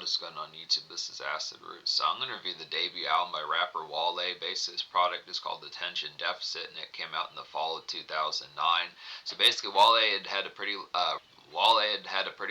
just going on YouTube. This is Acid Root. So I'm going to review the debut album by rapper Wale. Basically, this product is called Attention Deficit, and it came out in the fall of 2009. So basically, Wale had had a pretty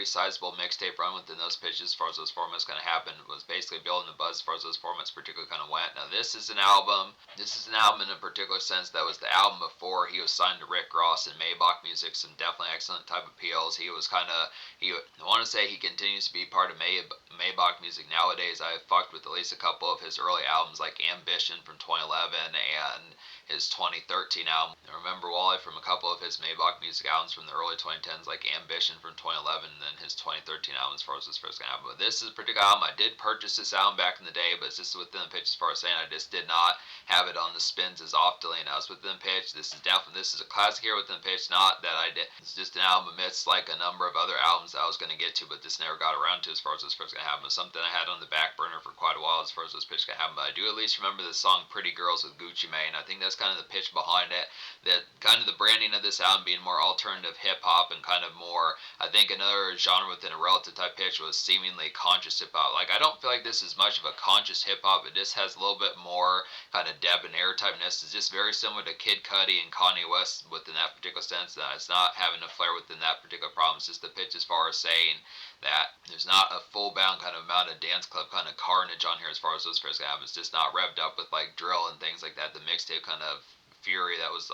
sizable mixtape run within those pitches as far as those formats kind of happened. It was basically building the buzz as far as those formats particularly kind of went. Now this is an album. This is an album in a particular sense that was the album before he was signed to Rick Ross and Maybach Music. Some definitely excellent type of appeals. He was kind of I want to say he continues to be part of Maybach Music nowadays. I've fucked with at least a couple of his early albums like Ambition from 2011 and his 2013 album. I remember Wale from a couple of his Maybach Music albums from the early 2010s like Ambition from 2011 and then his 2013 album as far as his first album. But this is a particular album. I did purchase this album back in the day, but it's just within the pitch as far as saying I just did not have it on the spins as often. And I was within the pitch. This is a classic here within the pitch. Not that I did. It's just an album amidst like a number of other albums that I was going to get to, but just never got around to as far as this first going to happen. It was something I had on the back burner for quite a while as far as this pitch going to happen. But I do at least remember the song Pretty Girls with Gucci Mane. I think that's kind of the pitch behind it. That kind of the branding of this album being more alternative hip hop and kind of more, I think another genre within a relative type pitch was seemingly conscious hip hop. Like I don't feel like this is much of a conscious hip hop. It just has a little bit more kind of debonair typeness. It's just very similar to Kid Cudi and Kanye West within that particular sense. That it's not having a flair within that particular problem. It's just the pitch as far as saying that there's not a full bound kind of amount of dance club kind of carnage on here as far as those first have. It's just not revved up with like drill and things like that. The mixtape kind of fury that was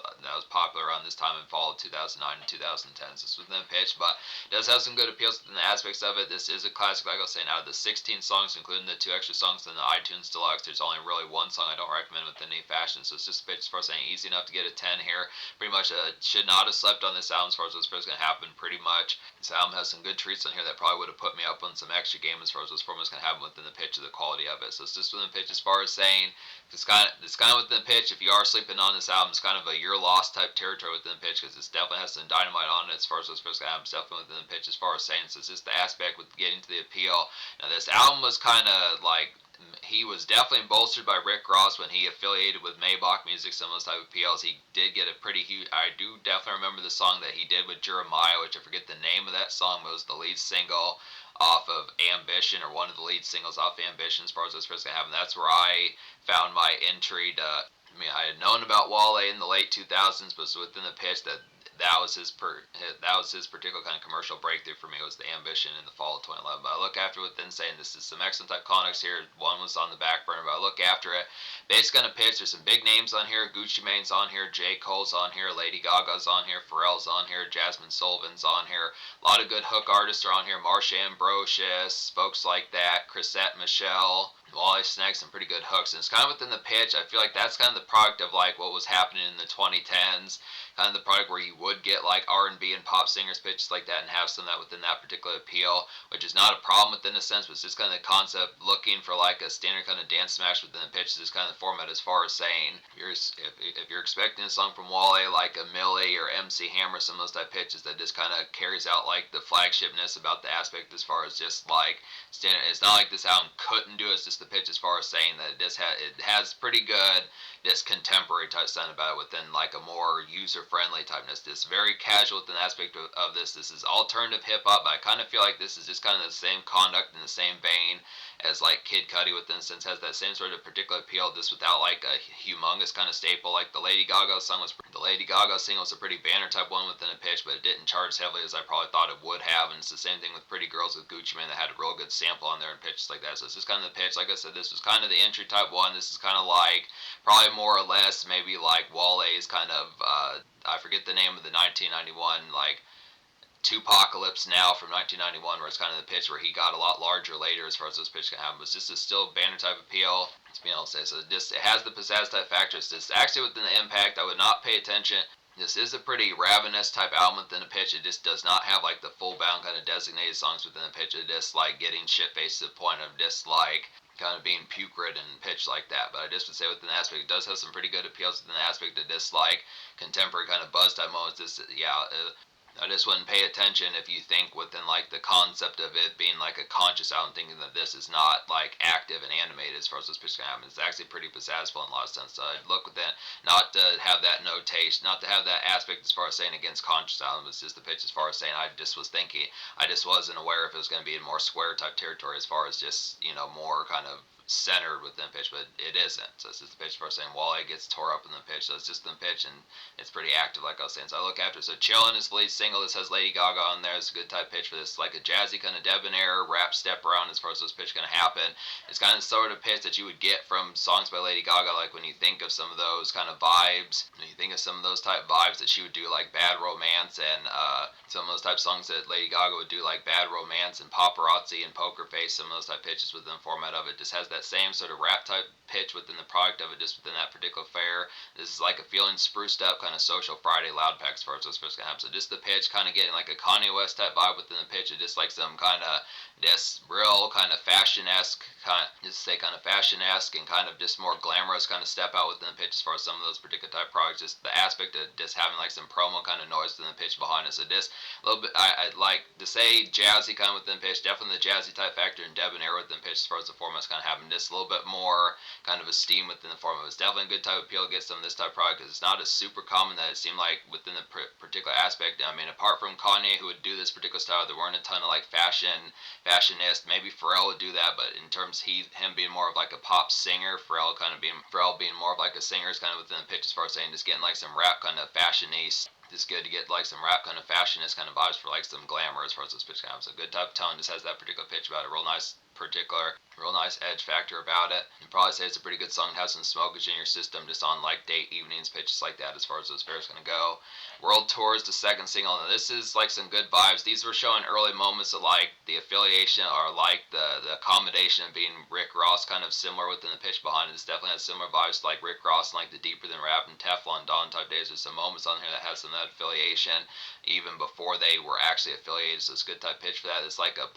popular around this time in fall of 2009 and 2010s. This was within the pitch, but it does have some good appeals within the aspects of it. This is a classic, like I was saying. Out of the 16 songs, including the 2 extra songs in the iTunes Deluxe, there's only really one song I don't recommend within any fashion. So it's just a pitch as far as saying easy enough to get a 10 here. Pretty much should not have slept on this album as far as what's first going to happen. Pretty much this album has some good treats on here that probably would have put me up on some extra game as far as what's going to happen within the pitch of the quality of it. So it's just within the pitch as far as saying it's kind of within the pitch. If you are sleeping on this album, it's kind of a you're lost type territory within the pitch because it definitely has some dynamite on it as far as those first albums. Definitely within the pitch as far as saying so it's just the aspect with getting to the appeal. Now this album was kind of like he was definitely bolstered by Rick Ross when he affiliated with Maybach Music, some of those type of appeals. He did get a pretty huge. I do definitely remember the song that he did with Jeremiah, which I forget the name of that song, but it was the lead single off of Ambition, or one of the lead singles off Ambition as far as this first going to happen. That's where I found my entry to. I mean, I had known about Wale in the late 2000s, but it was within the pitch that was his particular kind of commercial breakthrough for me was the Ambition in the fall of 2011. But I look after it then saying this is some excellent type context here. One was on the back burner, but I look after it. Basically kind of pitch. There's some big names on here. Gucci Mane's on here. J. Cole's on here. Lady Gaga's on here. Pharrell's on here. Jasmine Sullivan's on here. A lot of good hook artists are on here. Marsha Ambrosius, folks like that. Chrisette Michelle. Wally snags some pretty good hooks, and it's kind of within the pitch. I feel like that's kind of the product of like what was happening in the 2010s, kind of the product where you would get like R&B and pop singers pitches like that and have some of that within that particular appeal, which is not a problem within a sense, but it's just kind of the concept looking for like a standard kind of dance smash within the pitch. This kind of the format as far as saying if you're expecting a song from Wale like a Millie or MC Hammer, some of those type pitches that just kind of carries out like the flagshipness about the aspect as far as just like standard. It's not like this album couldn't do it. It's just the pitch as far as saying that it has pretty good this contemporary type sound about it within like a more user-friendly typeness. This very casual within the aspect of this. This is alternative hip-hop, but I kind of feel like this is just kind of the same conduct in the same vein as like Kid Cudi within a sense has that same sort of particular appeal just without like a humongous kind of staple. Like the Lady Gaga single was a pretty banner type one within a pitch, but it didn't charge as heavily as I probably thought it would have. And it's the same thing with Pretty Girls with Gucci Mane that had a real good sample on there and pitches like that. So it's just kind of the pitch. Like I said, this was kind of the entry type one. This is kind of like probably more or less maybe like Wale's kind of I forget the name of the 1991 like Tupacalypse Now from 1991, where it's kind of the pitch where he got a lot larger later as far as those pitch can happen. But it's just a still banner type appeal. It's being able to say so. It has the pizzazz type factor. It's just actually within the impact. I would not pay attention. This is a pretty ravenous type album within the pitch. It just does not have like the full bound kind of designated songs within the pitch. It just like getting shit faced to the point of just like kind of being puke ridden and pitched like that. But I just would say within the aspect, it does have some pretty good appeals within the aspect of this like contemporary kind of buzz type moments. I just wouldn't pay attention if you think within like the concept of it being like a conscious album, thinking that this is not like active and animated as far as this pitch can happen. It's actually pretty possessful in a lot of sense. So I'd look within, not to have that notation, not to have that aspect as far as saying against conscious album. It's just the pitch as far as saying I just was thinking, I just wasn't aware if it was going to be in more square type territory as far as just, you know, more kind of centered within the pitch, but it isn't. So it's just the pitch for saying Wale gets tore up in the pitch. So it's just the pitch, and it's pretty active, like I was saying. So I look after. So Chillin' is the lead single. This has Lady Gaga on there. It's a good type pitch for this. Like a jazzy kind of debonair rap step around as far as this pitch going to happen. It's kind of sort of pitch that you would get from songs by Lady Gaga, like when you think of some of those kind of vibes. When you think of some of those type vibes that she would do, like Bad Romance, and some of those type songs that Lady Gaga would do, like Bad Romance and Paparazzi and Poker Face. Some of those type pitches within the format of it just has that same sort of rap type pitch within the product of it, just within that particular fare. This is like a feeling spruced up kind of social Friday loud pack as far as what's supposed to happen. So just the pitch kind of getting like a Kanye West type vibe within the pitch, and just like some kind of this real kind of fashion-esque kind of, just say kind of fashion-esque and kind of just more glamorous kind of step out within the pitch as far as some of those particular type products. Just the aspect of just having like some promo kind of noise within the pitch behind it. So just a little bit, I'd like to say jazzy kind of within the pitch, definitely the jazzy type factor and debonair within the pitch as far as the format's kind of having just a little bit more kind of esteem within the format. It's definitely a good type of appeal to get some of this type of product, because it's not as super common that it seemed like within the particular aspect. I mean, apart from Kanye, who would do this particular style, there weren't a ton of like fashionist. Maybe Pharrell would do that, but in terms him being more of like a pop singer, Pharrell being more of like a singer is kind of within the pitch as far as saying just getting like some rap kind of fashionista. It's good to get like some rap kind of fashionist kind of vibes for like some glamour as far as this pitch comes. So good type of tone, just has that particular pitch about it. Real nice edge factor about it. You'd probably say it's a pretty good song. It has some smokage in your system just on like date evenings, pitches like that as far as those fares gonna go. World Tour is the second single, and this is like some good vibes. These were showing early moments of like the affiliation or like the accommodation of being Rick Ross, kind of similar within the pitch behind it. This definitely has similar vibes to like Rick Ross and like the Deeper Than Rap and Teflon Don type days. There's some moments on here that has some of that affiliation even before they were actually affiliated. So it's a good type pitch for that. It's like a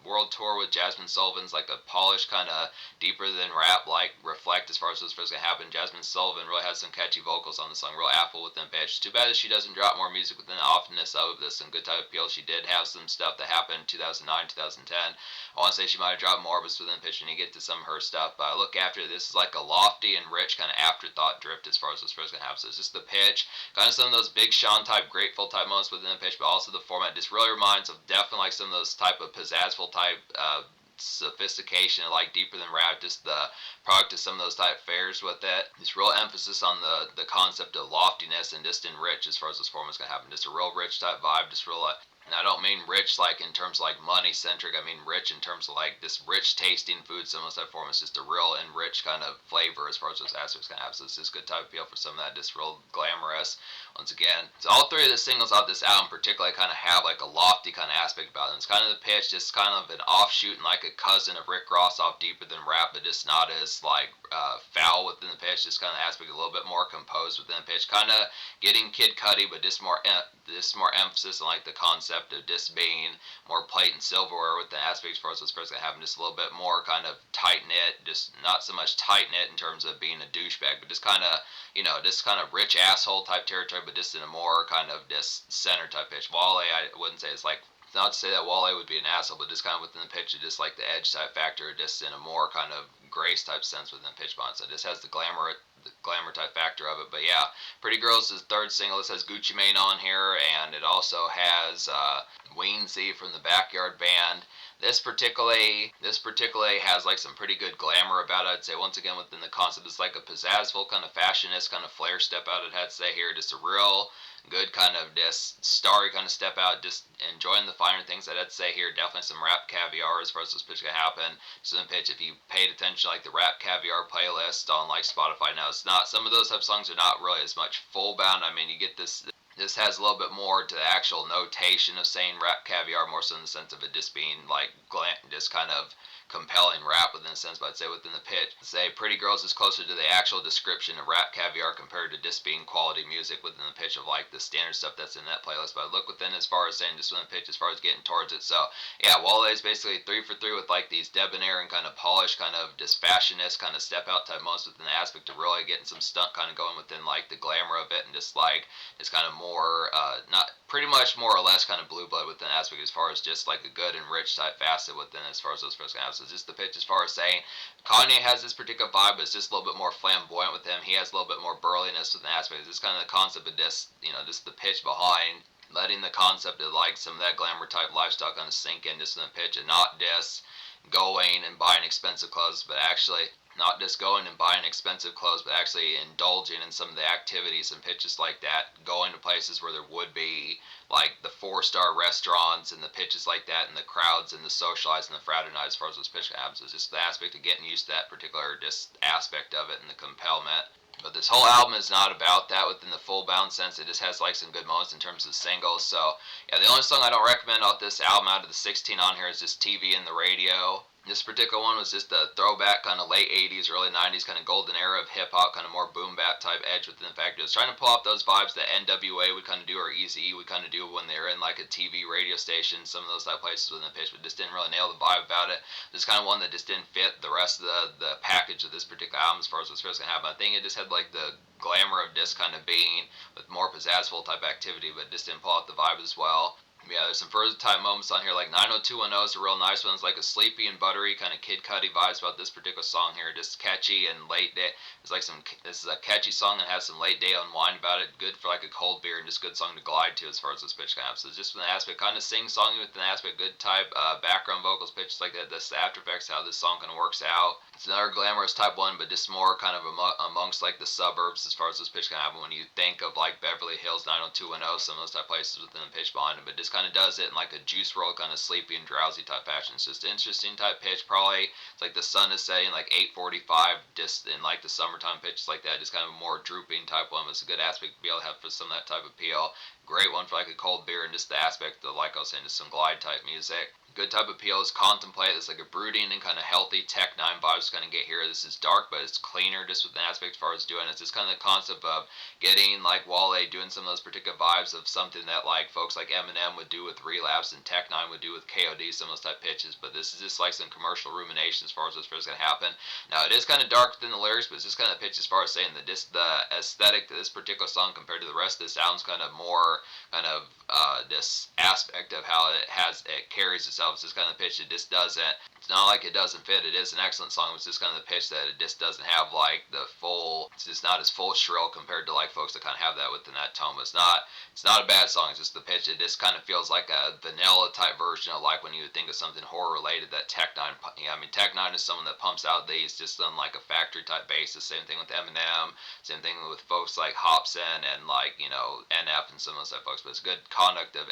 World Tour with Jasmine Sullivan's like a polished kind of deeper than rap like reflect as far as what's supposed to happen. Jasmine Sullivan really has some catchy vocals on the song, real affable within pitch. Too bad that she doesn't drop more music within the ofteness of this. Some good type of appeal. She did have some stuff that happened in 2009, 2010. I want to say she might have dropped more, but it's within pitch and you get to some of her stuff. But I look after it, this is like a lofty and rich kind of afterthought drift as far as what's supposed to happen. So it's just the pitch, kind of some of those Big Sean type, Grateful type moments within the pitch, but also the format just really reminds of definitely like some of those type of pizzazzful type sophistication, like Deeper Than Rap, just the product of some of those type fares with it. This real emphasis on the concept of loftiness and just enrich as far as this format's gonna happen. Just a real rich type vibe, just real and I don't mean rich like in terms of like money centric. I mean rich in terms of like this rich tasting food. Some of that form is just a real enriched kind of flavor as far as those aspects can have. So it's just good type of feel for some of that just real glamorous. Once again, so all three of the singles off this album particularly kind of have like a lofty kind of aspect about them. It's kind of the pitch, just kind of an offshoot and like a cousin of Rick Ross off Deeper Than Rap, but just not as like foul within the pitch. Just kind of aspect a little bit more composed within the pitch. Kind of getting Kid Cudi, but just more emphasis on like the concept of just being more plate and silverware with the aspects as far as what's supposed to happen. Just a little bit more kind of tight knit, just not so much tight knit in terms of being a douchebag, but just kind of, you know, just kind of rich asshole type territory, but just in a more kind of just center type pitch. Wale, I wouldn't say it's like, not to say that Wale would be an asshole, but just kind of within the pitch, just like the edge type factor, just in a more kind of grace type sense within the pitch bond. So it just has the glamour type factor of it. But yeah, Pretty Girls is the third single. This has Gucci Mane on here, and it also has Weensy from the Backyard Band. This particularly has like some pretty good glamour about it. I'd say once again within the concept, it's like a pizzazzful kind of fashionist kind of flair step out. It had to say here, just a real good kind of this starry kind of step out, just enjoying the finer things. I'd say here, definitely some Rap Caviar as far as this pitch can happen. So in pitch, if you paid attention like the Rap Caviar playlist on like Spotify, now it's not, some of those type of songs are not really as much full bound. I mean, you get this has a little bit more to the actual notation of saying Rap Caviar, more so in the sense of it just being like just kind of compelling rap within a sense, but I'd say within the pitch, say Pretty Girls is closer to the actual description of Rap Caviar compared to just being quality music within the pitch of like the standard stuff that's in that playlist. But I look within as far as saying just within the pitch as far as getting towards it. So yeah, Wale is basically 3 for 3 with like these debonair and kind of polished, kind of just fashionist kind of step out type moments within the aspect of really getting some stunt kind of going within like the glamour of it, and just like it's kind of more, not pretty much more or less kind of blue blood within aspect as far as just like a good and rich type facet within as far as those first have. So just the pitch as far as saying Kanye has this particular vibe, but it's just a little bit more flamboyant with him. He has a little bit more burliness with the aspect. This kind of the concept of this, just the pitch behind letting the concept of like some of that glamour type lifestyle kind of sink in just in the pitch and not just going and buying expensive clothes, but actually not just going and buying expensive clothes, but actually indulging in some of the activities and pitches like that, going to places where there would be like the 4-star restaurants and the pitches like that and the crowds and the socialize and the fraternize as far as those pitch happens. It's just the aspect of getting used to that particular just aspect of it and the compellment. But this whole album is not about that within the full bound sense. It just has like some good moments in terms of singles. So yeah, the only song I don't recommend off this album out of the 16 on here is just TV and the Radio. This particular one was just a throwback kind of late 80s, early 90s kind of golden era of hip-hop, kind of more boom-bap type edge within the fact it was trying to pull off those vibes that NWA would kind of do or Eazy-E would kind of do when they were in like a TV radio station, some of those type places within the pitch, but just didn't really nail the vibe about it. It's kind of one that just didn't fit the rest of the package of this particular album as far as what's supposed to happen. I think it just had like the glamour of just kind of being with more pizzazzful type activity, but just didn't pull out the vibe as well. Yeah, there's some further type moments on here, like 90210 is a real nice one. It's like a sleepy and buttery kind of Kid Cudi vibes about this particular song here. Just catchy and late day. It's like this is a catchy song that has some late day unwind about it. Good for like a cold beer and just good song to glide to as far as this pitch kind of. So it's just an aspect, kind of sing-songy with an aspect, good type background vocals, pitches like that. That's the after effects, how this song kind of works out. It's another glamorous type one, but just more kind of amongst like the suburbs as far as this pitch can happen. When you think of like Beverly Hills 90210, some of those type places within the pitch behind it, but just kind of does it in like a Juice WRLD kind of sleepy and drowsy type fashion. It's just interesting type pitch. Probably it's like the sun is setting like 8:45, just in like the summertime pitches like that. Just kind of a more drooping type one. It's a good aspect to be able to have for some of that type of appeal. Great one for like a cold beer and just the aspect of, like I was saying, just some glide type music. Good type of appeal is Contemplate. It's like a brooding and kind of healthy Tech 9 vibes kind of get here. This is dark, but it's cleaner just with an aspect as far as doing it. It's just kind of the concept of getting like Wale doing some of those particular vibes of something that like folks like Eminem would do with Relapse and Tech 9 would do with KOD, some of those type pitches. But this is just like some commercial rumination as far as what's going to happen. Now, it is kind of dark within the lyrics, but it's just kind of pitch as far as saying that just the aesthetic to this particular song compared to the rest of this sounds kind of more kind of this aspect of how it carries itself. It's just kind of the pitch. It just doesn't. It's not like it doesn't fit. It is an excellent song. It's just kind of the pitch that it just doesn't have like the full. It's just not as full shrill compared to like folks that kind of have that within that tone. But it's not a bad song. It's just the pitch. It just kind of feels like a vanilla type version of like when you would think of something horror related that Tech 9. Yeah, I mean Tech 9 is someone that pumps out these just on like a factory type basis. Same thing with Eminem. Same thing with folks like Hopsin and like NF and some of those type folks. But it's good conduct of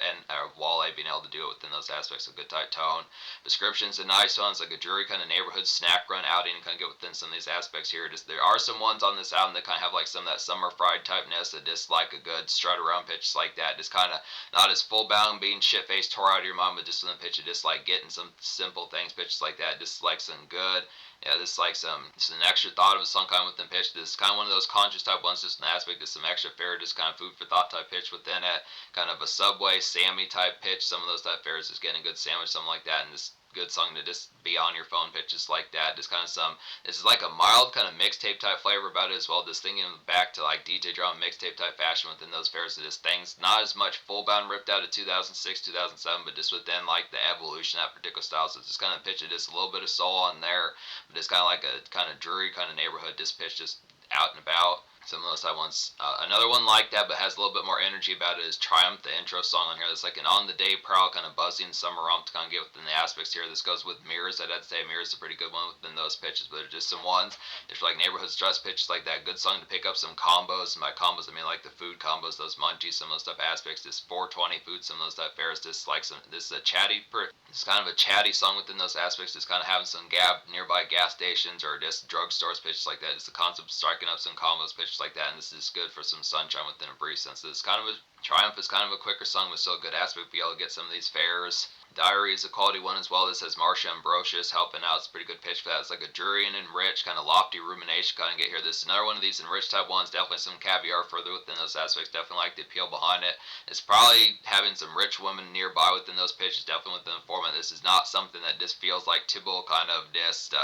Wale being able to do it within those aspects of good type tone. Description's a nice one. It's like a jury kind of neighborhood snack run outing and kind of get within some of these aspects here. Just there are some ones on this album that kind of have like some of that summer fried typeness that just like a good strut around pitch like that. Just kind of not as full bound being shit faced tore out of your mind, but just in the pitch of just like getting some simple things pitches like that. Just like some good. Yeah, this is like just an extra thought of a song kind of within pitch. This is kind of one of those conscious type ones, just an aspect of some extra fair, just kind of food for thought type pitch within it. Kind of a Subway, Sammy type pitch. Some of those type fairs is getting a good sandwich, something like that, and this good song to just be on your phone pitches like that. Just kind of this is like a mild kind of mixtape type flavor about it as well. Just thinking back to like DJ Drum mixtape type fashion within those fairs. Just things not as much full bound ripped out of 2006, 2007, but just within like the evolution of that particular style. So it's just kind of pitch it, just a little bit of soul on there, but it's kind of like a kind of dreary kind of neighborhood just pitch just out and about. Some of those type ones. Another one like that, but has a little bit more energy about it, is Triumph, the intro song on here. That's like an on the day prowl, kind of buzzing summer romp to kind of get within the aspects here. This goes with Mirrors. I'd say Mirrors is a pretty good one within those pitches, but there's just some ones. It's like neighborhood stress pitches like that. Good song to pick up some combos. And by combos, I mean like the food combos, those munchies, some of those type aspects. This 420 food, some of those type fairs. This is a chatty, it's kind of a chatty song within those aspects. Just kind of having some nearby gas stations or just drugstores pitches like that. It's the concept of striking up some combos pitches like that, and this is good for some sunshine within a brief sense. It's kind of a Triumph is kind of a quicker song, but still a good aspect to be able to get some of these fairs. Diary is a quality one as well. This has Marsha Ambrosius helping out. It's a pretty good pitch for that. It's like a jury and enriched, kind of lofty rumination kind of get here. This is another one of these enriched type ones. Definitely some caviar further within those aspects. Definitely like the appeal behind it. It's probably having some rich women nearby within those pitches. Definitely within the format. This is not something that just feels like typical kind of just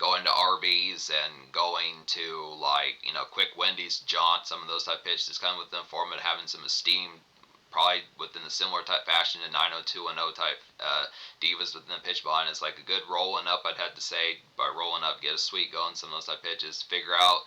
going to Arby's and going to like quick Wendy's jaunt. Some of those type pitches. It's kind of within the format, having some esteem steam, probably within a similar type fashion to 90210 type divas within the pitch behind. It's like a good rolling up, I'd have to say. By rolling up, get a sweet going, some of those type pitches, figure out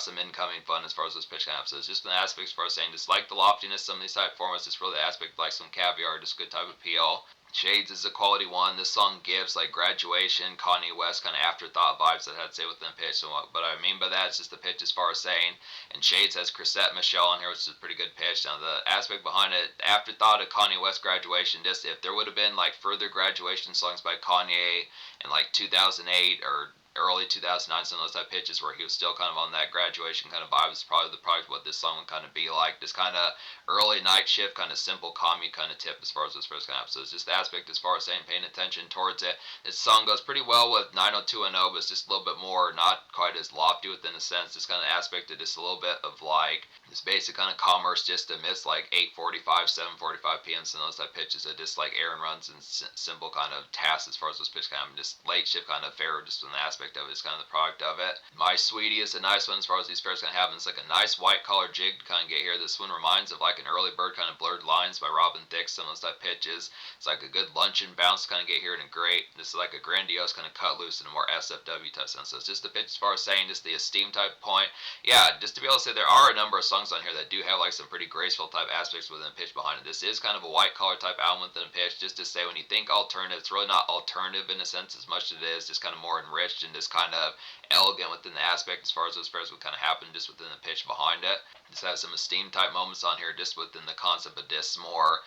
some incoming fun as far as those pitch kind of. So it's just an aspect as far as saying, just like the loftiness, some of these type formats, just really the aspect like some caviar, just good type of appeal. Shades is a quality one. This song gives like graduation, Kanye West kind of afterthought vibes that I'd say within the pitch. So what I mean by that is just the pitch as far as saying, and Shades has Chrisette Michelle on here, which is a pretty good pitch. Now the aspect behind it, afterthought of Kanye West graduation, just if there would have been like further graduation songs by Kanye in like 2008 or early 2009, some of those type pitches where he was still kind of on that graduation kind of vibe is probably what this song would kind of be like. Just kind of early night shift, kind of simple, calm you kind of tip as far as those first kind of episodes. Just the aspect as far as saying paying attention towards it. This song goes pretty well with 90210, but it's just a little bit more, not quite as lofty within a sense. This kind of aspect of just a little bit of like this basic kind of commerce just amidst like 8:45, 7:45 p.m. Some of those type pitches that just like Aaron runs and simple kind of tasks as far as those pitch kind of just late shift kind of fair, just an aspect of it is kind of the product of it. My Sweetie is a nice one as far as these fairs kind of happen. It's like a nice white collar jig to kind of get here. This one reminds of like an early bird kind of blurred lines by Robin Thicke, some of those type pitches. It's like a good luncheon bounce to kind of get here and a great. This is like a grandiose kind of cut loose in a more SFW type sense. So it's just the pitch as far as saying just the esteem type point. Yeah, just to be able to say there are a number of songs on here that do have like some pretty graceful type aspects within the pitch behind it. This is kind of a white collar type album within a pitch. Just to say when you think alternative, it's really not alternative in a sense as much as it is just kind of more enriched and just kind of elegant within the aspect as far as those fairs would kind of happen just within the pitch behind it. Just has some esteem type moments on here just within the concept of this more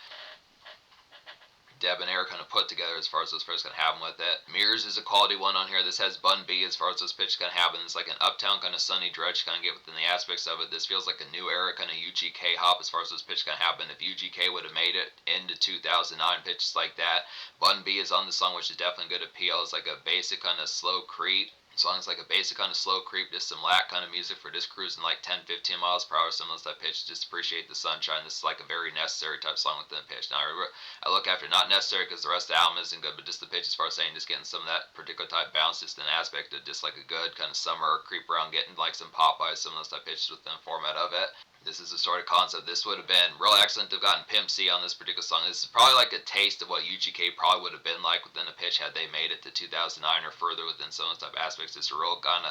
debonair kind of put together as far as those fairs can happen with it. Mirrors is a quality one on here. This has Bun B as far as those pitches can happen. It's like an uptown kind of sunny dredge kind of get within the aspects of it. This feels like a new era kind of UGK hop as far as those pitches can happen. If UGK would have made it into 2009 pitches like that, Bun B is on the song, which is definitely good appeal. It's like a basic kind of slow creep. Songs like a basic kind of slow creep, just some lack kind of music for just cruising like 10-15 miles per hour, some of those type pitch, just appreciate the sunshine. This is like a very necessary type song within the pitch. Now I look after not necessary because the rest of the album isn't good, but just the pitch as far as saying just getting some of that particular type bounce, just an aspect of just like a good kind of summer creep around, getting like some Popeyes, some of those type pitches within the format of it. This is the sort of concept. This would have been real excellent to have gotten Pimp C on this particular song. This is probably like a taste of what UGK probably would have been like within the pitch had they made it to 2009 or further within some of those type aspects. It's a real kind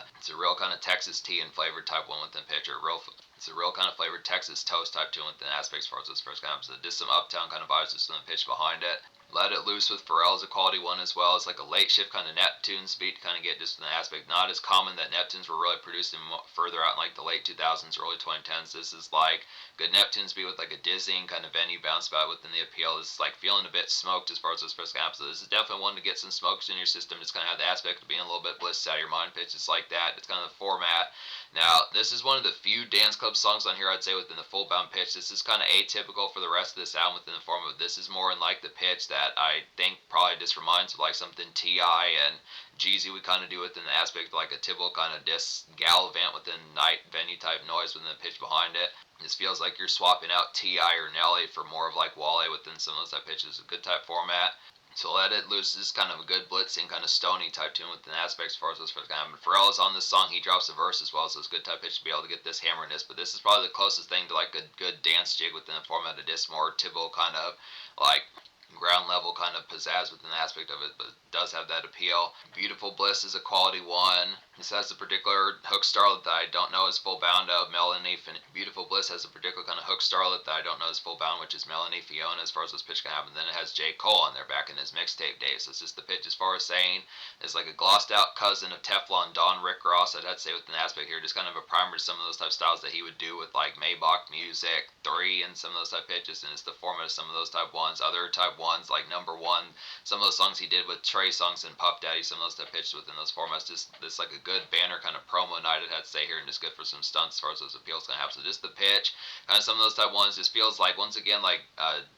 of Texas tea and flavored type one within pitch. It's a real kind of flavored Texas toast type tune within aspects as far as those first kind of. So just some uptown kind of vibes just in the pitch behind it. Let It Loose with Pharrell is a quality one as well. It's like a late shift kind of Neptunes beat to kind of get just an aspect. Not as common that Neptunes were really producing further out in like the late 2000s, early 2010s. This is like good Neptunes beat with like a dizzying kind of venue bounce back within the appeal. It's like feeling a bit smoked as far as those first kind of. So this is definitely one to get some smokes in your system. It's kind of have the aspect of being a little bit bliss out of your mind pitch. It's like that. It's kind of the format. Now, this is one of the few dance club songs on here I'd say within the full bound pitch. This is kind of atypical for the rest of this album within the form of this is more in like the pitch that I think probably just reminds of like something T.I. and Jeezy would kind of do within the aspect of like a typical kind of disc gallivant within night venue type noise within the pitch behind it. This feels like you're swapping out T.I. or Nelly for more of like Wale within some of those type pitches. A good type format. So Let It Loose is kind of a good blitzing, kind of stony type tune within aspects as far as those first kind of. Pharrell is on this song. He drops a verse as well, so it's a good type pitch to be able to get this hammeriness. But this is probably the closest thing to like a good dance jig within the format of this more typical kind of like ground level kind of pizzazz within the aspect of it, but it does have that appeal. Beautiful Bliss is a quality one. This has a particular hook starlet that I don't know is full bound of Melanie. Beautiful Bliss has a particular kind of hook starlet that I don't know is full bound, which is Melanie Fiona as far as this pitch can happen. Then it has J. Cole on there back in his mixtape days. So it's just the pitch as far as saying it's like a glossed out cousin of Teflon Don Rick Ross. I'd say with an aspect here, just kind of a primer to some of those type styles that he would do with like Maybach Music 3 and some of those type pitches, and it's the format of some of those type ones. Other type ones like Number One, some of those songs he did with Trey Songs and Puff Daddy, some of those type pitches within those formats. Just this like a good banner kind of promo night I'd have to say here, and just good for some stunts as far as those appeals can have. So just the pitch, kind of some of those type ones, just feels like once again like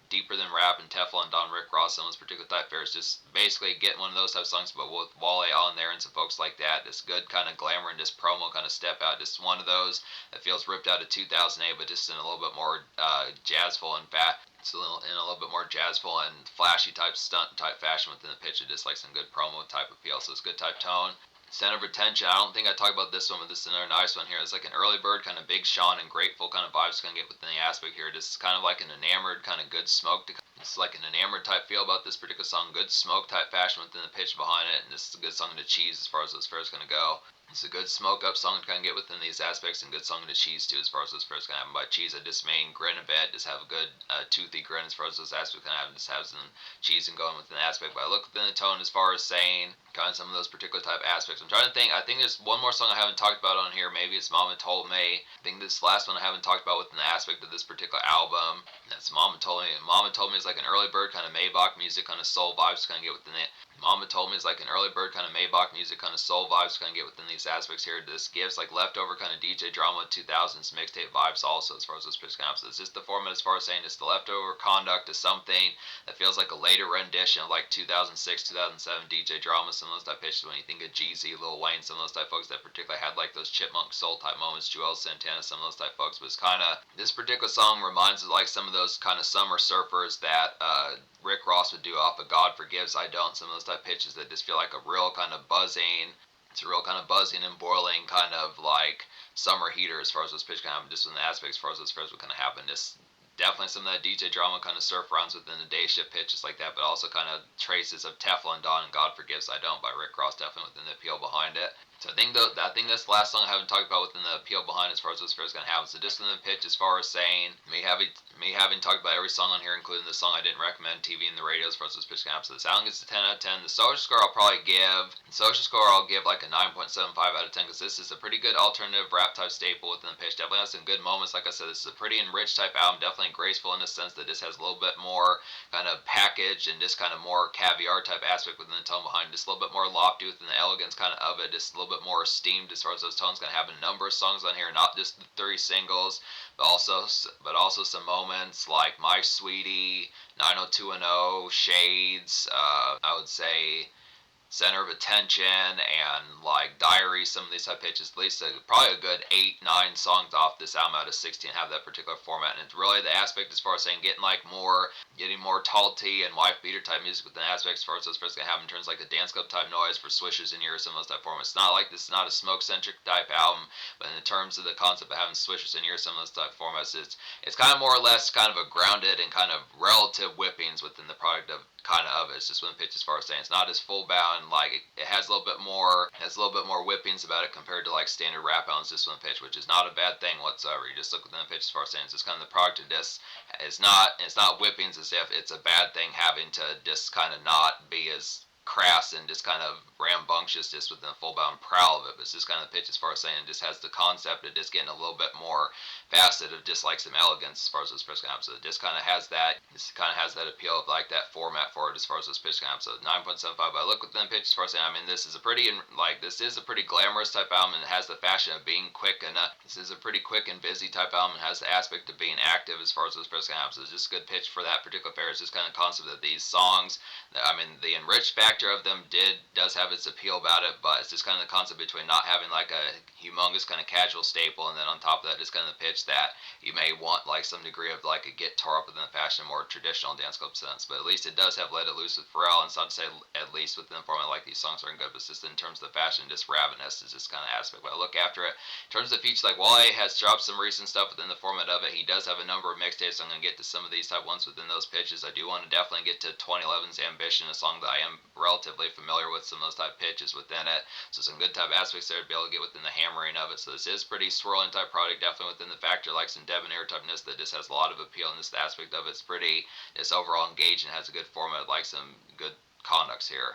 deeper than rap and Teflon Don Rick Ross, some of those particular type fairs, just basically getting one of those type songs, but with Wale on there and some folks like that. This good kind of glamour and just promo kind of step out, just one of those that feels ripped out of 2008, but just in a little bit more jazzful and fat. It's in a little bit more jazzful and flashy type stunt type fashion within the pitch. It just like some good promo type appeal. So it's good type tone. Center of attention. I don't think I talked about this one, but this is another nice one here. It's like an early bird, kind of Big Sean and grateful kind of vibes gonna get within the aspect here. This is kind of like an enamored, kind of good smoke. It's like an enamored type feel about this particular song. Good smoke type fashion within the pitch behind it, and this is a good song to cheese as far as those fairs gonna go. It's a good smoke up song to kind of get within these aspects, and good song to cheese too as far as those fairs gonna happen. By cheese, I just mean grin a bit, just have a good toothy grin as far as those aspects kind of happen. Just have some cheese and going within the aspect. But I look within the tone as far as saying kind of some of those particular type aspects. I'm trying to think. I think there's one more song I haven't talked about on here. Maybe it's Mama Told Me. I think this last one I haven't talked about within the aspect of this particular album. That's Mama Told Me. Mama Told Me is like an early bird kind of Maybach music, kind of soul vibes kind of get within it. Mama Told Me is like an early bird kind of Maybach music, kind of soul vibes kind of get within these aspects here. This gives like leftover kind of DJ drama 2000s mixtape vibes also as far as those pitch kind of. So it's just the format as far as saying it's the leftover conduct of something that feels like a later rendition of like 2006, 2007 DJ drama. Some of those type pitches when you think of Jeezy, Lil Wayne, some of those type folks that particularly had like those chipmunk soul type moments, Joel Santana, some of those type folks. But it's kind of, this particular song reminds us like some of those kind of summer surfers that Rick Ross would do off of God Forgives I Don't. Some of those type pitches that just feel like a real kind of buzzing. It's a real kind of buzzing and boiling kind of like summer heater as far as those pitch kind of happen. Just in the aspects as far as those fairs would kind of happen. Just definitely some of that DJ drama kind of surf runs within the day shift pitches like that, but also kind of traces of Teflon Don and God Forgives I Don't by Rick Ross, definitely within the appeal behind it. So I think that's the last song I haven't talked about within the appeal behind as far as those fairs gonna happen. So just in the pitch as far as saying me having talked about every song on here, including the song I didn't recommend TV and the radio as far as those pitch gonna happen. So the sound gets a 10 out of 10. The social score I'll give like a 9.75 out of 10 because this is a pretty good alternative rap type staple within the pitch. Definitely has some good moments. Like I said, this is a pretty enriched type album. Definitely graceful in the sense that this has a little bit more kind of package and just kind of more caviar type aspect within the tone behind it. Just a little bit more lofty within the elegance kind of it. Just a little bit more esteemed as far as those tones. Gonna have a number of songs on here, not just the 3 singles, but also some moments like My Sweetie, 90210, Shades. I would say Center of Attention and like Diary, some of these type pitches, at least probably a good 8-9 songs off this album out of 16 have that particular format. And it's really the aspect as far as saying getting more tall T and wife beater type music with an aspect as far as those first gonna have in terms of like a dance club type noise for swishers in your ears, some of those type formats. It's not like this is not a smoke centric type album, but in terms of the concept of having swishers in your ears, some of those type formats, it's kind of more or less kind of a grounded and kind of relative whippings within the product of it. It's just one pitch as far as saying it's not as full bound. Like it has a little bit more whippings about it compared to like standard rap albums. Just one pitch, which is not a bad thing whatsoever. You just look within the pitch as far as saying it's just kind of the product of this. It's not whippings as if it's a bad thing having to just kind of not be as crass and just kind of rambunctious just within the full bound prowl of it. But it's just kind of the pitch as far as saying it just has the concept of just getting a little bit more facet of just like some elegance as far as those pitch comps. So it just kind of has that appeal of like that format for it as far as those pitch comps. So 9.75. I look within the pitch as far as saying, I mean, this is a pretty glamorous type album and it has the fashion of being quick and this is a pretty quick and busy type album and has the aspect of being active as far as those pitch comps. So it's just a good pitch for that particular fair. It's just kind of concept of these songs. I mean, the enriched factor of them does have its appeal about it, but it's just kind of the concept between not having like a humongous kind of casual staple, and then on top of that, just kind of the pitch that you may want like some degree of like a get tore up within the fashion, more traditional dance club sense. But at least it does have Let It Loose with Pharrell, and it's not to say at least within the format like these songs aren't good, but it's just in terms of the fashion, just ravenous is just kind of aspect. But I look after it in terms of the features, like Wale has dropped some recent stuff within the format of it. He does have a number of mixtapes. So I'm gonna get to some of these type ones within those pitches. I do want to definitely get to 2011's Ambition, a song that I am relatively familiar with some of those type pitches within it. So some good type aspects there to be able to get within the hammering of it. So this is pretty swirling type product, definitely within the factor like some debonair typeness that just has a lot of appeal in this aspect of it. It's pretty, it's overall engaged and has a good format, like some good conducts here.